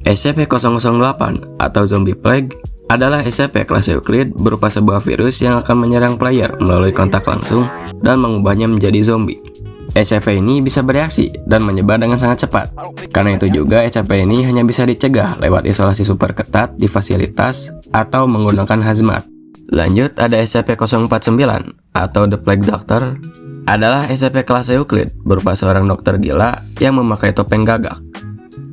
SCP-008 atau Zombie Plague adalah SCP kelas Euclid berupa sebuah virus yang akan menyerang player melalui kontak langsung dan mengubahnya menjadi zombie. SCP ini bisa bereaksi dan menyebar dengan sangat cepat. Karena itu juga SCP ini hanya bisa dicegah lewat isolasi super ketat di fasilitas atau menggunakan hazmat. Lanjut, ada SCP-049 atau The Plague Doctor adalah SCP kelas Euclid berupa seorang dokter gila yang memakai topeng gagak.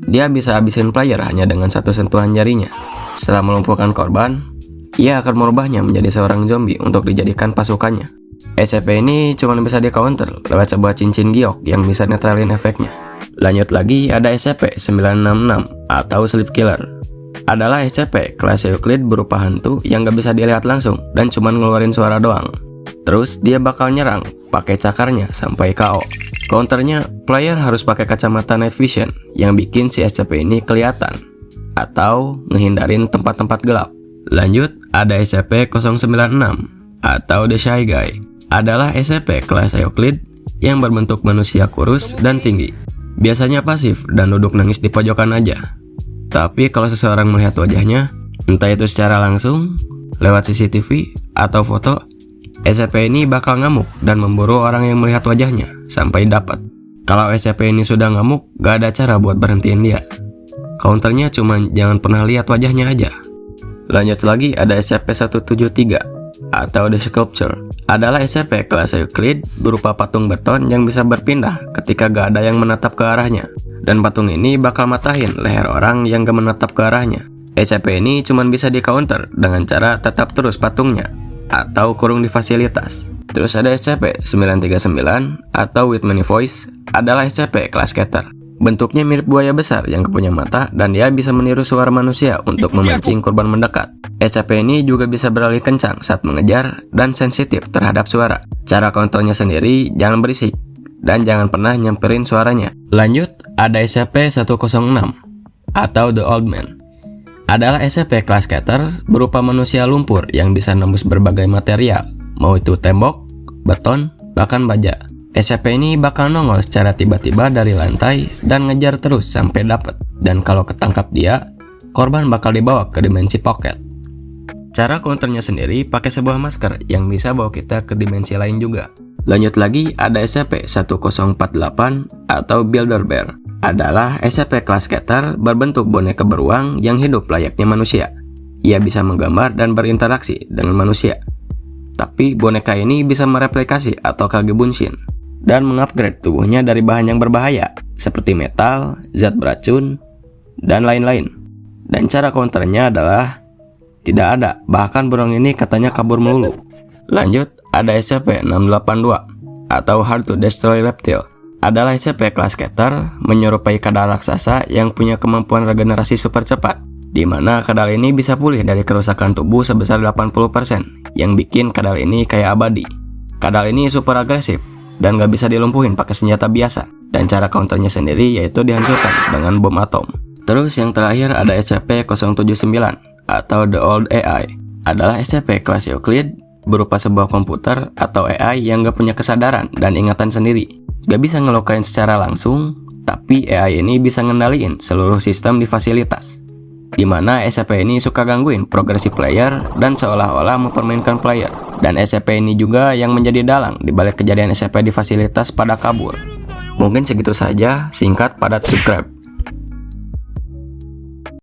Dia bisa habisin player hanya dengan satu sentuhan jarinya. Setelah melumpuhkan korban, ia akan merubahnya menjadi seorang zombie untuk dijadikan pasukannya. SCP ini cuma bisa di counter lewat sebuah cincin giok yang bisa netralin efeknya. Lanjut lagi, ada SCP-966 atau Sleep Killer. Adalah SCP kelas Euclid berupa hantu yang gak bisa dilihat langsung dan cuma ngeluarin suara doang. Terus dia bakal nyerang pakai cakarnya sampai KO. Counternya, player harus pakai kacamata night vision yang bikin si SCP ini kelihatan atau ngehindarin tempat-tempat gelap. Lanjut, ada SCP-096 atau The Shy Guy. Adalah SCP kelas Euclid yang berbentuk manusia kurus dan tinggi. Biasanya pasif dan duduk nangis di pojokan aja. Tapi kalau seseorang melihat wajahnya, entah itu secara langsung, lewat CCTV, atau foto, SCP ini bakal ngamuk dan memburu orang yang melihat wajahnya sampai dapat. Kalau SCP ini sudah ngamuk, gak ada cara buat berhentiin dia. Counternya cuma jangan pernah lihat wajahnya aja. Lanjut lagi, ada SCP-173 atau The Sculpture. Adalah SCP kelas Euclid berupa patung beton yang bisa berpindah ketika gak ada yang menatap ke arahnya. Dan patung ini bakal matahin leher orang yang gak menatap ke arahnya. SCP ini cuma bisa di counter dengan cara tetap terus patungnya atau kurung di fasilitas. Terus ada SCP-939 atau With Many Voice. Adalah SCP kelas Scatter. Bentuknya mirip buaya besar yang punya mata dan dia bisa meniru suara manusia untuk memancing korban mendekat. SCP ini juga bisa beralih kencang saat mengejar dan sensitif terhadap suara. Cara counternya sendiri, jangan berisik dan jangan pernah nyamperin suaranya. Lanjut, ada SCP-106 atau The Old Man. Adalah SCP kelas Scatter berupa manusia lumpur yang bisa nembus berbagai material, mau itu tembok, beton, bahkan baja. SCP ini bakal nongol secara tiba-tiba dari lantai dan ngejar terus sampai dapat. Dan kalau ketangkap dia, korban bakal dibawa ke dimensi pocket. Cara counternya sendiri pakai sebuah masker yang bisa bawa kita ke dimensi lain juga. Lanjut lagi, ada SCP-1048 atau Builder Bear. Adalah SCP kelas Scatter berbentuk boneka beruang yang hidup layaknya manusia. Ia bisa menggambar dan berinteraksi dengan manusia. Tapi boneka ini bisa mereplikasi atau kage bunshin dan mengupgrade tubuhnya dari bahan yang berbahaya seperti metal, zat beracun, dan lain-lain. Dan cara counternya adalah tidak ada, bahkan beruang ini katanya kabur melulu. Lanjut, ada SCP-682 atau Hard to Destroy Reptile. Adalah SCP kelas Scatter menyerupai kadal raksasa yang punya kemampuan regenerasi super cepat, di mana kadal ini bisa pulih dari kerusakan tubuh sebesar 80%, yang bikin kadal ini kayak abadi. Kadal ini super agresif dan gak bisa dilumpuhin pakai senjata biasa, dan cara counternya sendiri yaitu dihancurkan dengan bom atom. Terus yang terakhir ada SCP-079 atau The Old AI. Adalah SCP kelas Euclid berupa sebuah komputer atau AI yang gak punya kesadaran dan ingatan sendiri. Gak bisa ngelukain secara langsung, tapi AI ini bisa ngendaliin seluruh sistem di fasilitas. Dimana SCP ini suka gangguin progresi player dan seolah-olah mempermainkan player. Dan SCP ini juga yang menjadi dalang di balik kejadian SCP di fasilitas pada kabur. Mungkin segitu saja, singkat, padat, subscribe.